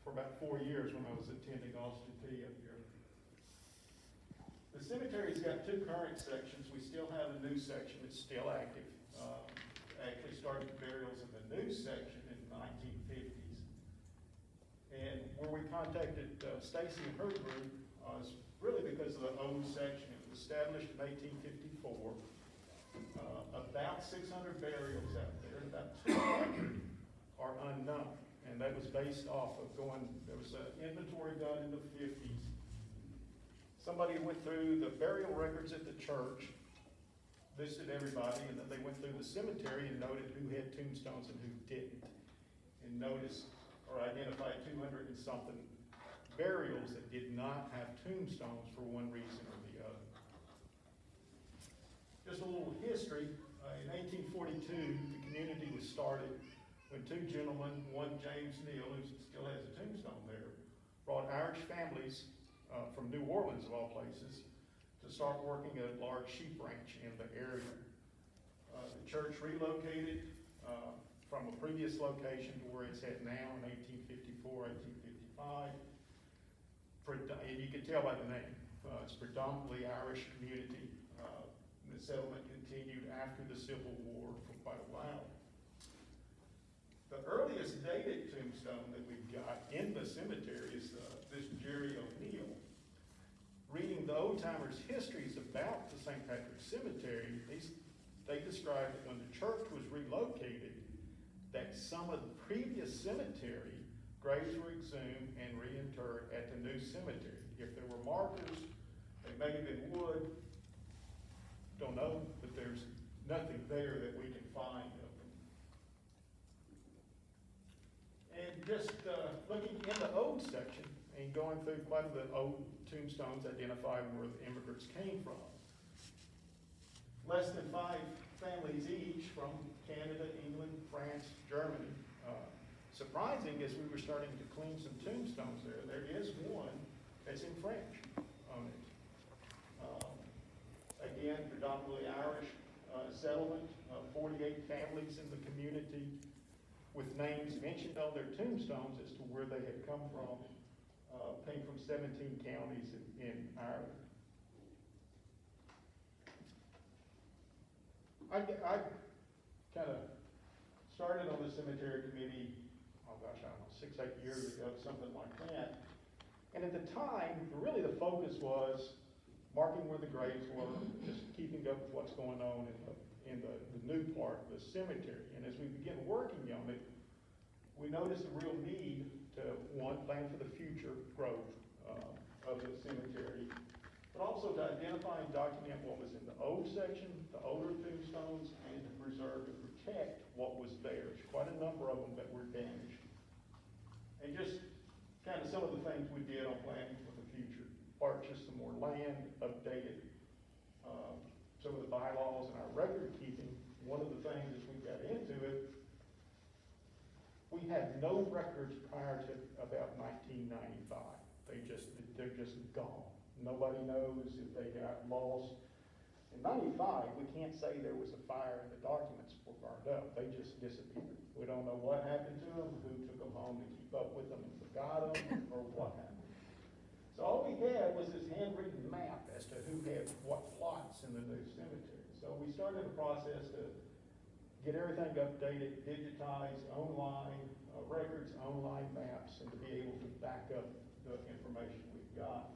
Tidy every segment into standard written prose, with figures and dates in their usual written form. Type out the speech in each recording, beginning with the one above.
for about 4 years when I was attending Austin P up here. The cemetery's got two current sections. We still have a new section that's still active. Actually started burials in the new section in the 1950s. And where we contacted Stacy and her group was really because of the old section. It was established in 1854. About 600 burials out there, and about 200 are unknown. And that was based off of there was an inventory done in the 50s. Somebody went through the burial records at the church, listed everybody, and then they went through the cemetery and noted who had tombstones and who didn't. And noticed or identified 200 and something burials that did not have tombstones for one reason or the other. Just a little history. In 1842, the community was started when two gentlemen, one James Neal, who still has a tombstone there, brought Irish families from New Orleans, of all places, to start working at a large sheep ranch in the area. The church relocated from a previous location to where it's at now in 1854, 1855. And you can tell by the name, it's predominantly Irish community. The settlement continued after the Civil War for quite a while. The earliest dated tombstone that we've got in the cemetery is this Jerry O'Neill. Reading the old timers' histories about the St. Patrick's Cemetery, they described that when the church was relocated, that some of the previous cemetery graves were exhumed and reinterred at the new cemetery. If there were markers, they may have been wood, don't know, but there's nothing there that we can find of them. And just looking in the old section and going through quite a bit of old tombstones identifying where the immigrants came from. Less than 5 families each from Canada, England, France, Germany. Surprising as we were starting to clean some tombstones there is one that's in French on it. Again, predominantly Irish settlement, 48 families in the community with names mentioned on their tombstones as to where they had come from. Came from 17 counties in Ireland. I kind of started on the cemetery committee, oh gosh, I don't know, 6, 8 years ago, something like that. And at the time, really the focus was marking where the graves were, just keeping up with what's going on in the new part of the cemetery. And as we began working on it, we noticed a real need to, one, plan for the future growth of the cemetery, but also to identify and document what was in the old section, the older tombstones, and to preserve and protect what was there. There's quite a number of them that were damaged. And just kind of some of the things we did on planning for the future. Purchased some more land, updated some of the bylaws and our record keeping. One of the things as we got into it, we had no records prior to about 1995. They're just gone. Nobody knows if they got lost. In 95, we can't say there was a fire and the documents were burned up. They just disappeared. We don't know what happened to them, who took them home to keep up with them and forgot them, or what happened. So all we had was this handwritten map as to who had what plots in the new cemetery. So we started a process to get everything updated, digitized, online records, online maps, and to be able to back up the information we've got.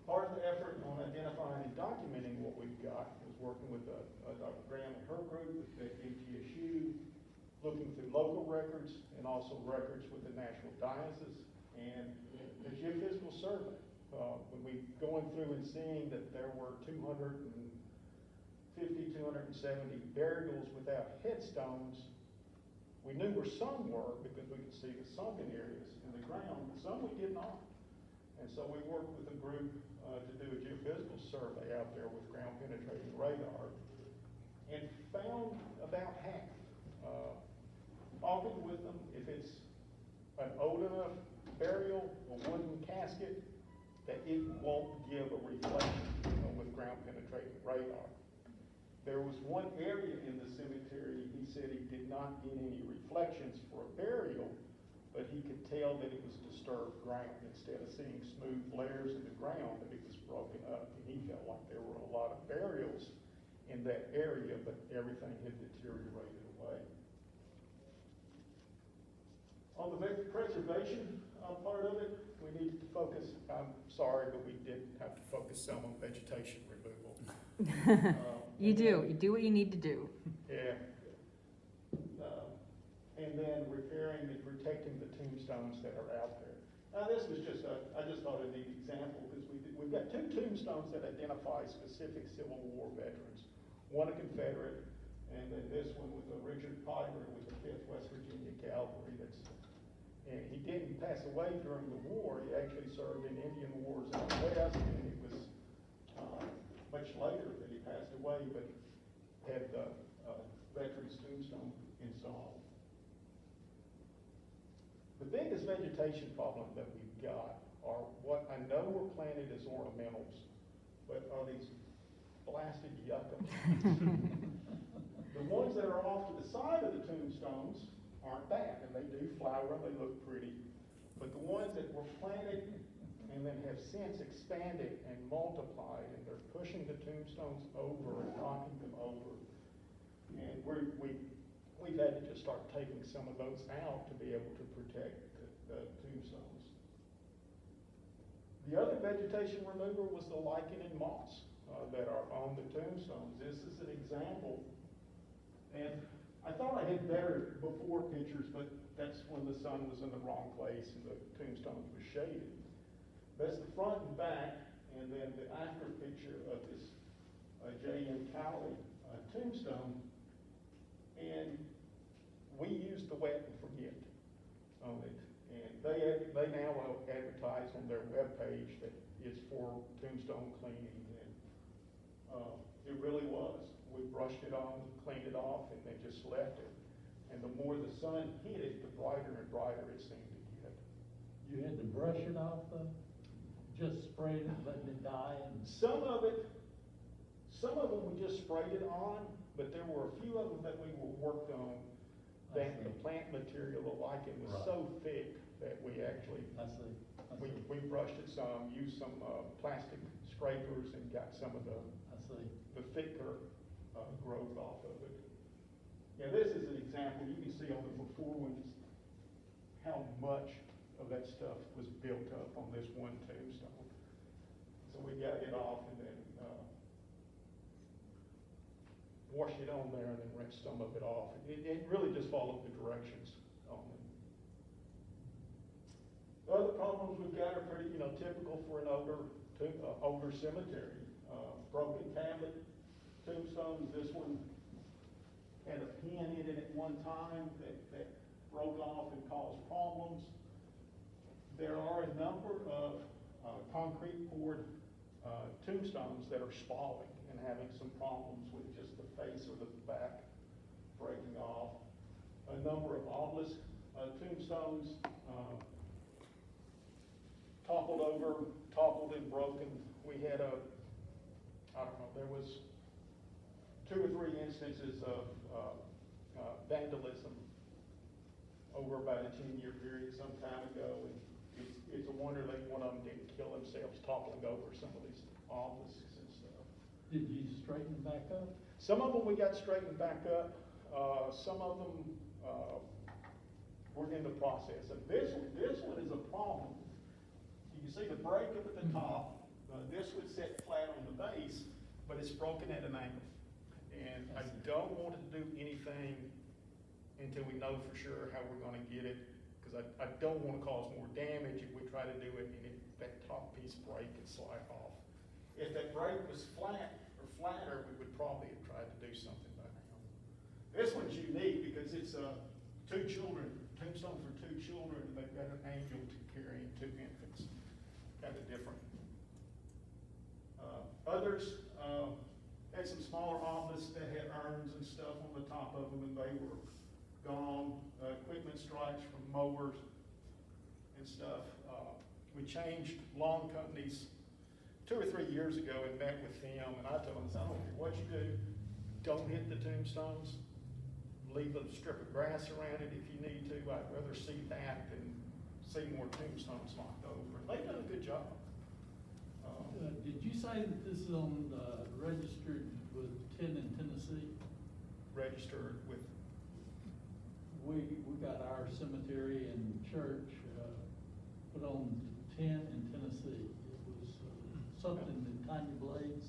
Part of the effort on identifying and documenting what we've got was working with Dr. Graham and her group at ATSU, looking through local records and also records with the national diocese and the geophysical survey. When we going through and seeing that there were 270 burials without headstones, we knew where some were because we could see the sunken areas in the ground, but some we did not. And so we worked with a group to do a geophysical survey out there with ground penetrating radar and found about half. Talking with them, if it's an old enough burial, a wooden casket, that it won't give a reflection with ground penetrating radar. There was one area in the cemetery, he said he did not get any reflections for a burial, but tell that it was disturbed ground. Instead of seeing smooth layers in the ground, that it was broken up. And he felt like there were a lot of burials in that area, but everything had deteriorated away. On the preservation part of it, we needed to focus, I'm sorry, but we did have to focus some on vegetation removal. You do what you need to do. Yeah. And then repairing and protecting the tombstones that are out there. Now this was just I just thought a neat example, because we've got two tombstones that identify specific Civil War veterans. One a Confederate, and then this one with a Richard Piper with the 5th West Virginia Cavalry. And he didn't pass away during the war. He actually served in Indian wars out west, and it was much later that he passed away, but had the veteran's tombstone installed. The biggest vegetation problem that we've got are what I know were planted as ornamentals, but are these blasted yuccas. The ones that are off to the side of the tombstones aren't bad, and they do flower, they look pretty. But the ones that were planted and then have since expanded and multiplied, and they're pushing the tombstones over and knocking them over. And we've had to just start taking some of those out to be able to protect the tombstones. The other vegetation remover was the lichen and moss that are on the tombstones. This is an example, and I thought I had better before pictures, but that's when the sun was in the wrong place and the tombstones were shaded. That's the front and back, and then the after picture of this J.M. Cowley tombstone. And we used the wet and forget on it. And they now advertise on their webpage that it's for tombstone cleaning. And it really was. We brushed it on, cleaned it off, and then just left it. And the more the sun hit it, the brighter and brighter it seemed to get. You had to brush it off though? Just sprayed it, letting it die? Some of them we just sprayed it on, but there were a few of them that we worked on that the plant material, the lichen, was so thick that we actually, we brushed it some, used some plastic scrapers and got some of the thicker growth off of it. Yeah, this is an example. You can see on the before ones how much of that stuff was built up on this one tombstone. So we got it off and then washed it on there and then rinsed some of it off. It really just followed the directions on it. The other problems we've got are pretty, typical for an older cemetery. Broken tablet tombstones. This one had a pin in it at one time that broke off and caused problems. There are a number of concrete poured tombstones that are spalling and having some problems with just the face or the back breaking off. A number of obelisk tombstones toppled and broken. We had there was 2 or 3 instances of vandalism over about a 10-year period some time ago, and it's a wonder that one of them didn't kill themselves toppling over some of these obelisks and stuff. Did you straighten them back up? Some of them we got straightened back up. Some of them we're in the process. And this one is a problem. You can see the break up at the top. This would sit flat on the base, but it's broken at an angle. And I don't want to do anything until we know for sure how we're going to get it, because I don't want to cause more damage if we try to do it and that top piece break and slide off. If that break was flat or flatter, we would probably have tried to do something by now. This one's unique because it's 2 children, tombstone for 2 children, and they've got an angel carrying 2 infants. Kind of different. Others had some smaller obelisks that had urns and stuff on the top of them, and they were gone. Equipment strikes from mowers and stuff. We changed lawn companies 2 or 3 years ago and met with them, and I told them, I don't care what you do, don't hit the tombstones. Leave a strip of grass around it if you need to. I'd rather see that than see more tombstones knocked over. And they've done a good job. Did you say that this is on, registered with in Tennessee? Registered with, We got our cemetery and church, put on 10 in Tennessee. It was something that Tanya Blades.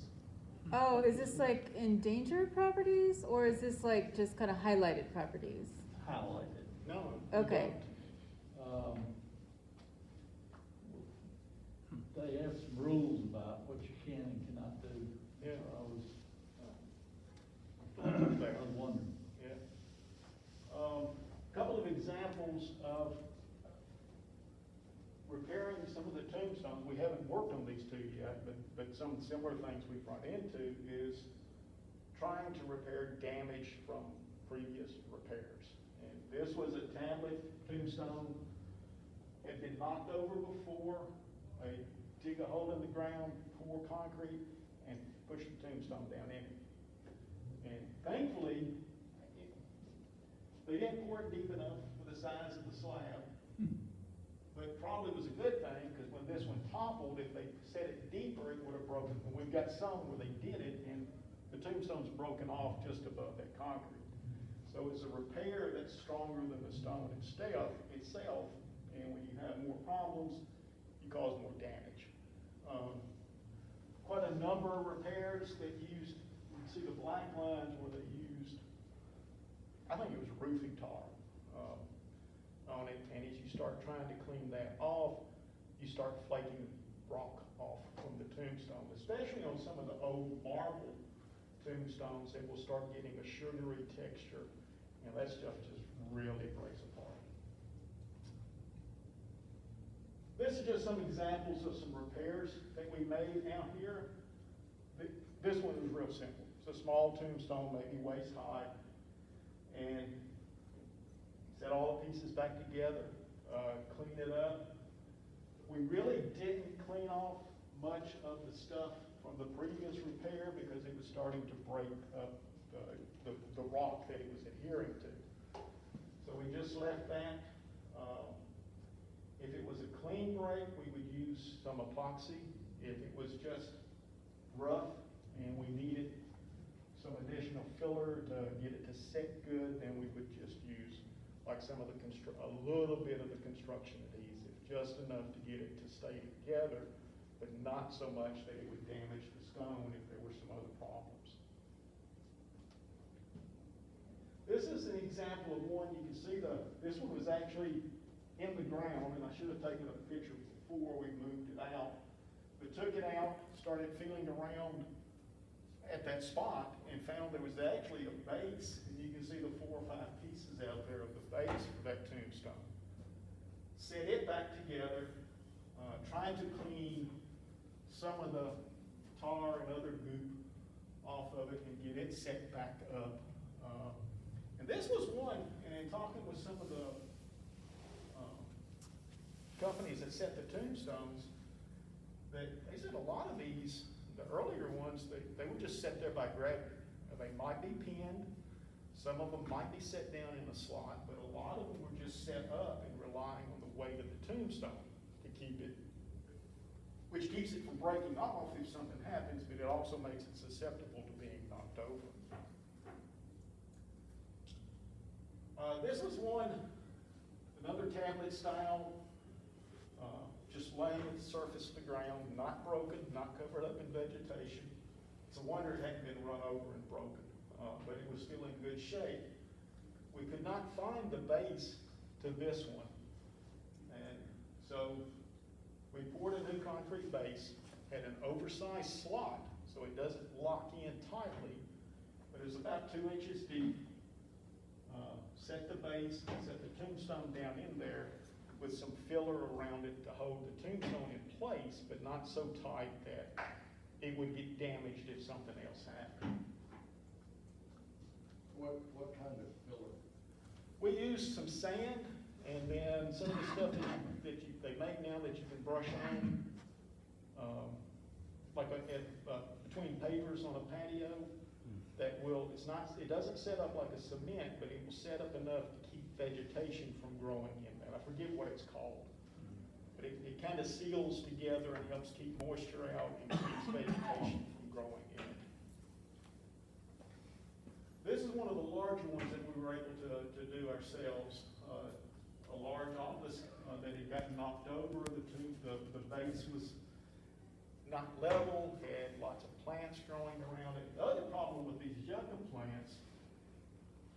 Oh, is this like endangered properties, or is this like just kind of highlighted properties? Highlighted. no. we Okay. don't. They have some rules about what you can and cannot do. Yeah. So I There. was wondering. Yeah. Couple of examples of repairing some of the tombstones. We haven't worked on these two yet, but some similar things we've run into is trying to repair damage from previous repairs. And this was a tablet tombstone, had been knocked over before. They dig a hole in the ground, pour concrete, and push the tombstone down in it. And thankfully, they didn't pour it deep enough for the size of the slab. But probably was a good thing, because when this one toppled, if they set it deeper, it would have broken. And we've got some where they did it, and the tombstone's broken off just above that concrete. So it's a repair that's stronger than the stone itself, and when you have more problems, you cause more damage. Quite a number of repairs that used, you can see the black lines where they used, I think it was roofing tar on it, and as you start trying to clean that off, you start flaking rock off from the tombstone, especially on some of the old marble tombstones that will start getting a sugary texture, and that stuff just really breaks apart. This is just some examples of some repairs that we made out here. This one was real simple. It's a small tombstone, maybe waist high, and set all the pieces back together, clean it up. We really didn't clean off much of the stuff from the previous repair because it was starting to break up the rock that it was adhering to. So we just left that. If it was a clean break, we would use some epoxy. If it was just rough and we needed some additional filler to get it to set good, then we would just use like some of the a little bit of the construction adhesive, just enough to get it to stay together, but not so much that it would damage the stone if there were some other problems. This is an example of one. You can see this one was actually in the ground, and I should have taken a picture before we moved it out. But took it out, started feeling around at that spot, and found there was actually a base, and you can see the 4 or 5 pieces out there of the base for that tombstone. Set it back together, tried to clean some of the tar and other goop off of it and get it set back up. And this was one, and in talking with some of the companies that set the tombstones, that they said a lot of these, the earlier ones, they would just set there by gravity. They might be pinned, some of them might be set down in a slot, but a lot of them were just set up and relying on the weight of the tombstone to keep it, which keeps it from breaking off if something happens, but it also makes it susceptible to being knocked over. This was one, another tablet style, just laying at the surface of the ground, not broken, not covered up in vegetation. It's a wonder it hadn't been run over and broken, but it was still in good shape. We could not find the base to this one, and so we poured a new concrete base, had an oversized slot so it doesn't lock in tightly, but it's about 2 inches deep. Set the base, set the tombstone down in there with some filler around it to hold the tombstone in place, but not so tight that it would get damaged if something else happened. What kind of filler? We used some sand, and then some of the stuff that they make now that you can brush on, like between pavers on a patio, that will, it doesn't set up like a cement, but it will set up enough to keep vegetation from growing in there. I forget what it's called. kind of seals together and helps keep moisture out and keeps vegetation from growing in it. This is one of the larger ones that we were able to do ourselves. A large office that had gotten knocked over, the base was not level, had lots of plants growing around it. The other problem with these yucca plants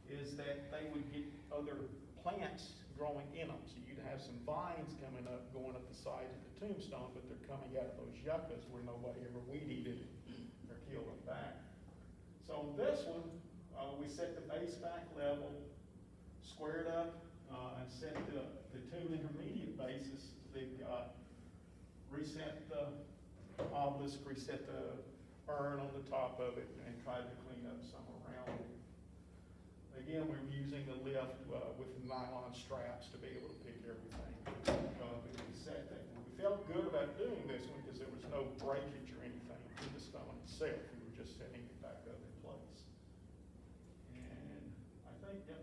is that they would get other plants growing in them. So you'd have some vines coming up, going up the sides of the tombstone, but they're coming out of those yuccas where nobody ever weed eated or killed them back. So on this one, we set the base back level, squared up, and set the two intermediate bases they've got. Reset the obelisk, reset the urn on the top of it, and tried to clean up some around it. Again, we were using the lift with nylon straps to be able to pick everything up and we set that. We felt good about doing this one because there was no breakage or anything to the stone itself. We were just setting it back up in place. And I think that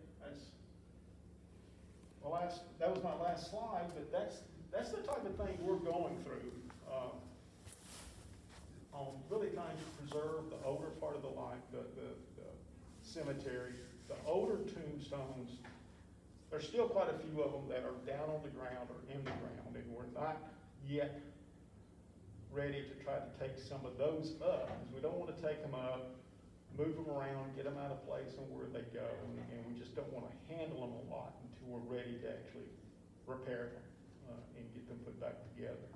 was my last slide, but that's the type of thing we're going through. On really trying to preserve the older part of the life, the cemetery, the older tombstones. There's still quite a few of them that are down on the ground or in the ground, and we're not yet ready to try to take some of those up, because we don't want to take them up, move them around, get them out of place and where they go, and we just don't want to handle them a lot until we're ready to actually repair them and get them put back together.